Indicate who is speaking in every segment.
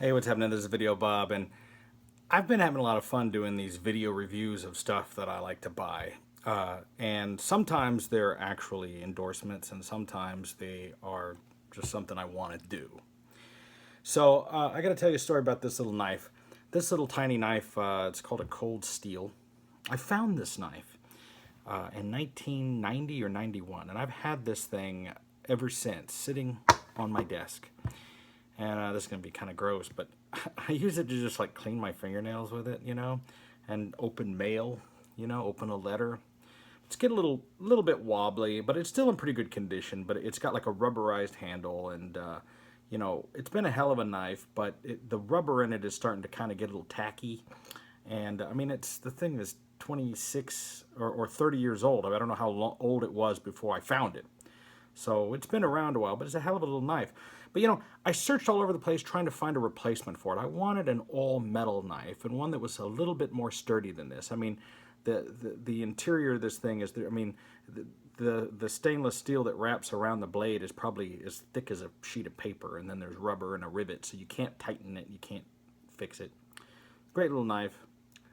Speaker 1: Hey, what's happening? This is Video Bob, and I've been having a lot of fun doing these video reviews of stuff that I like to buy. And sometimes they're actually endorsements, and sometimes they are just something I want to do. So I got to tell you a story about this little knife. This little tiny knife, it's called a cold steel. I found this knife in 1990 or 91, and I've had this thing ever since, sitting on my desk. And this is going to be kind of gross, but I use it to just like clean my fingernails with it, and open mail, open a letter. It's getting a little bit wobbly, but it's still in pretty good condition. But it's got like a rubberized handle, and it's been a hell of a knife. But the rubber in it is starting to kind of get a little tacky, and I mean, the thing is 26 or 30 years old. I don't know how old it was before I found it. So it's been around a while, but it's a hell of a little knife. But I searched all over the place trying to find a replacement for it. I wanted an all-metal knife and one that was a little bit more sturdy than this. I mean, the interior of this thing is, the stainless steel that wraps around the blade is probably as thick as a sheet of paper, and then there's rubber and a rivet, so you can't tighten it, you can't fix it. Great little knife,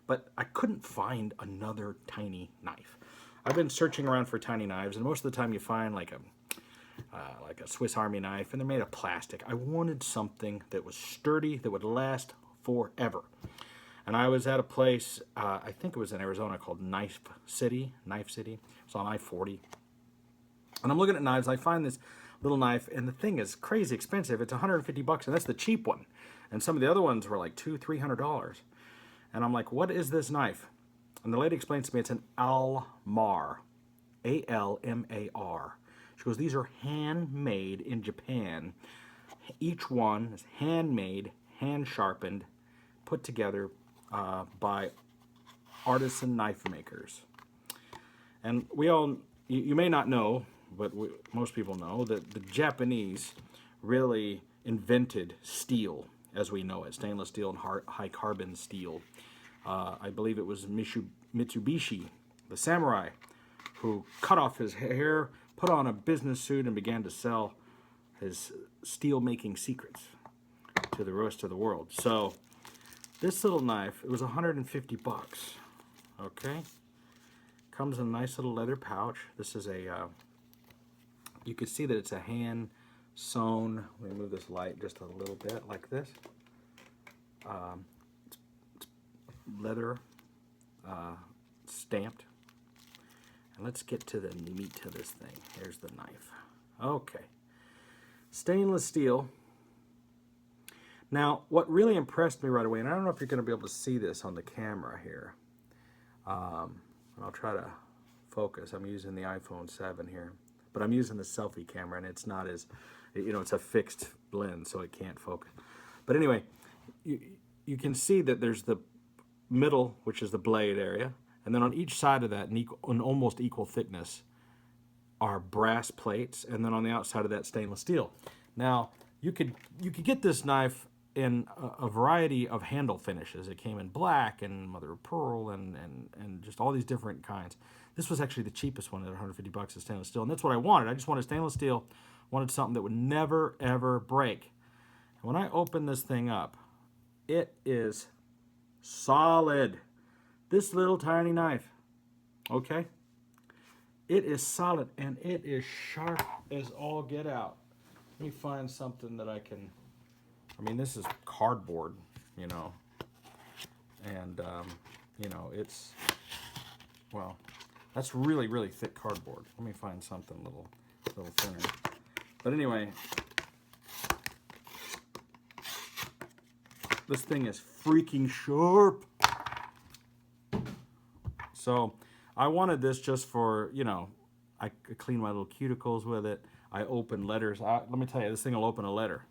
Speaker 1: but I couldn't find another tiny knife. I've been searching around for tiny knives, and most of the time you find like a Swiss Army knife, and they're made of plastic. I wanted something that was sturdy, that would last forever. And I was at a place, I think it was in Arizona, called Knife City. It's on I-40. And I'm looking at knives, and I find this little knife, and the thing is crazy expensive. It's $150, and that's the cheap one. And some of the other ones were like $200-$300. And I'm like, what is this knife? And the lady explains to me it's an Almar, A-L-M-A-R. She goes, these are handmade in Japan. Each one is handmade, hand sharpened, put together by artisan knife makers. And you may not know, but most people know that the Japanese really invented steel as we know it, stainless steel and high carbon steel. I believe it was Mitsubishi, the samurai, who cut off his hair, put on a business suit, and began to sell his steel-making secrets to the rest of the world. So this little knife, it was $150. Okay, comes in a nice little leather pouch. This is you can see that it's a hand sewn. Let me move this light just a little bit, like this. It's leather, stamped. And let's get to the meat of this thing. Here's the knife. Okay. Stainless steel. Now, what really impressed me right away, and I don't know if you're going to be able to see this on the camera here. I'll try to focus. I'm using the iPhone 7 here. But I'm using the selfie camera, and it's not as, it's a fixed blend, so it can't focus. But anyway, you can see that there's the middle, which is the blade area. And then on each side of that, an almost equal thickness, are brass plates, and then on the outside of that, stainless steel. Now, you could get this knife in a variety of handle finishes. It came in black and mother of pearl and just all these different kinds. This was actually the cheapest one at $150 is stainless steel, and that's what I wanted. I just wanted stainless steel, wanted something that would never, ever break. And when I open this thing up, it is solid. This little tiny knife, okay? It is solid, and it is sharp as all get out. Let me find something that I mean, this is cardboard, and, it's, well, that's really, really thick cardboard. Let me find something a little thinner. But anyway, this thing is freaking sharp. So I wanted this just for, I could clean my little cuticles with it. I open letters. Let me tell you, this thing will open a letter.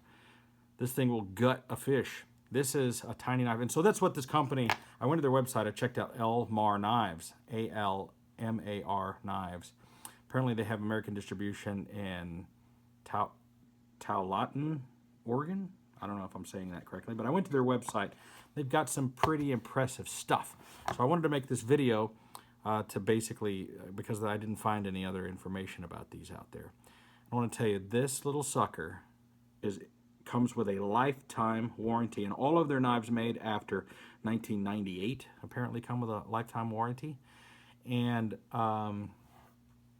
Speaker 1: This thing will gut a fish. This is a tiny knife. And so that's what this company, I went to their website. I checked out Almar Knives, A-L-M-A-R Knives. Apparently they have American distribution in Tualatin, Oregon. I don't know if I'm saying that correctly, but I went to their website. They've got some pretty impressive stuff. So I wanted to make this video to basically, because I didn't find any other information about these out there. I want to tell you, this little sucker comes with a lifetime warranty, and all of their knives made after 1998 apparently come with a lifetime warranty. And I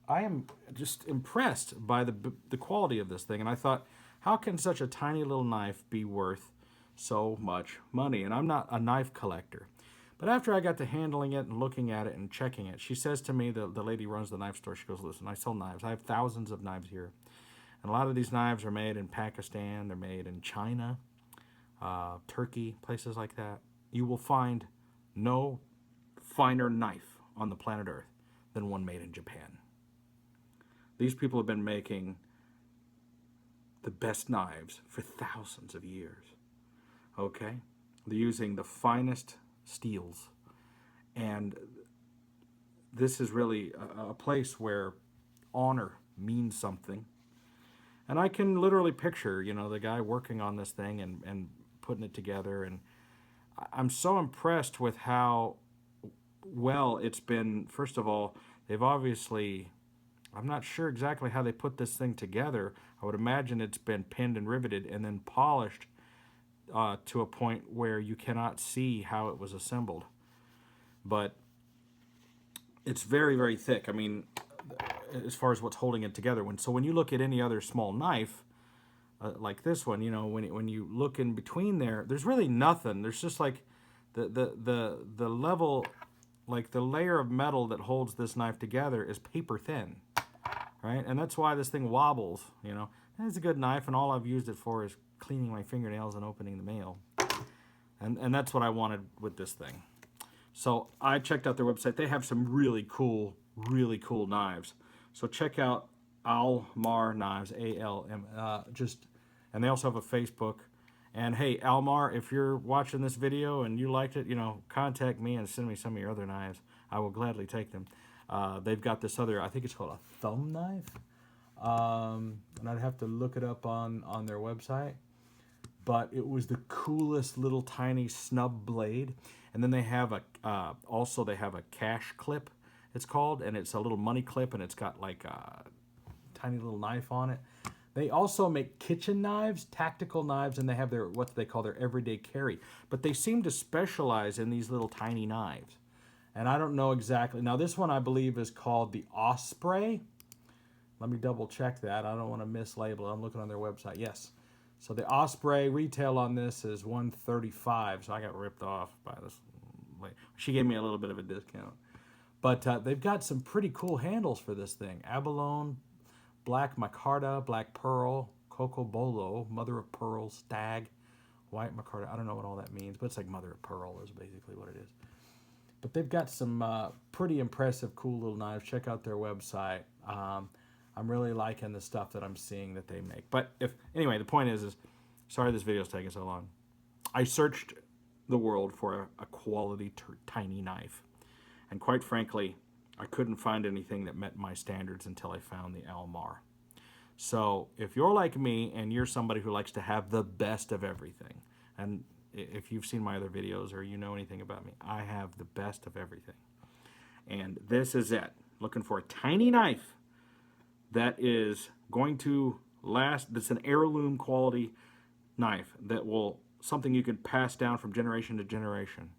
Speaker 1: am just impressed by the quality of this thing. And I thought, how can such a tiny little knife be worth so much money? And I'm not a knife collector. But after I got to handling it and looking at it and checking it, she says to me, the lady who runs the knife store, she goes, listen, I sell knives. I have thousands of knives here. And a lot of these knives are made in Pakistan. They're made in China, Turkey, places like that. You will find no finer knife on the planet Earth than one made in Japan. These people have been making the best knives for thousands of years. Okay? They're using the finest steels. And this is really a place where honor means something. And I can literally picture, you know, the guy working on this thing and putting it together. And I'm so impressed with how well it's been. First of all, they've obviously, I'm not sure exactly how they put this thing together. I would imagine it's been pinned and riveted and then polished to a point where you cannot see how it was assembled. But it's very, very thick. I mean, as far as what's holding it together. So when you look at any other small knife, like this one, you know, when you look in between there, there's really nothing. There's just like the level, like the layer of metal that holds this knife together is paper thin, right? And that's why this thing wobbles, you know. And it's a good knife, and all I've used it for is cleaning my fingernails and opening the mail. And that's what I wanted with this thing. So I checked out their website. They have some really cool knives. So check out Almar Knives, A-L-M, and they also have a Facebook. And hey, Almar, if you're watching this video and you liked it, you know, contact me and send me some of your other knives. I will gladly take them. They've got this other, I think it's called a thumb knife. And I'd have to look it up on their website. But it was the coolest little tiny snub blade. And then they have also they have a cash clip, it's called, and it's a little money clip, and it's got like a tiny little knife on it. They also make kitchen knives, tactical knives, and they have their what they call their everyday carry. But they seem to specialize in these little tiny knives. And I don't know exactly. Now this one I believe is called the Osprey. Let me double check that. I don't want to mislabel it. I'm looking on their website. Yes. So the Osprey retail on this is $135. So I got ripped off by this. She gave me a little bit of a discount. But they've got some pretty cool handles for this thing. Abalone, black micarta, black pearl, coco bolo, mother of pearl, stag, white micarta. I don't know what all that means, but it's like mother of pearl is basically what it is. But they've got some pretty impressive, cool little knives. Check out their website. I'm really liking the stuff that I'm seeing that they make. But anyway, the point is sorry this video's taking so long. I searched the world for a quality tiny knife. And quite frankly, I couldn't find anything that met my standards until I found the Almar. So if you're like me and you're somebody who likes to have the best of everything, and if you've seen my other videos or you know anything about me, I have the best of everything. And this is it. Looking for a tiny knife that is going to last, that's an heirloom quality knife that will, something you can pass down from generation to generation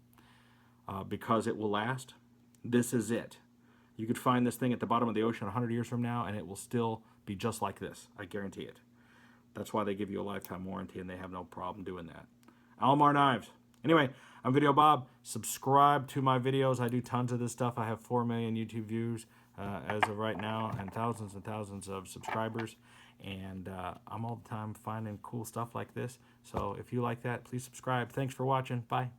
Speaker 1: because it will last. This is it. You could find this thing at the bottom of the ocean 100 years from now and it will still be just like this. I guarantee it. That's why they give you a lifetime warranty and they have no problem doing that. Almar Knives. Anyway, I'm Video Bob. Subscribe to my videos. I do tons of this stuff. I have 4 million YouTube views as of right now and thousands of subscribers. And I'm all the time finding cool stuff like this. So if you like that, please subscribe. Thanks for watching. Bye.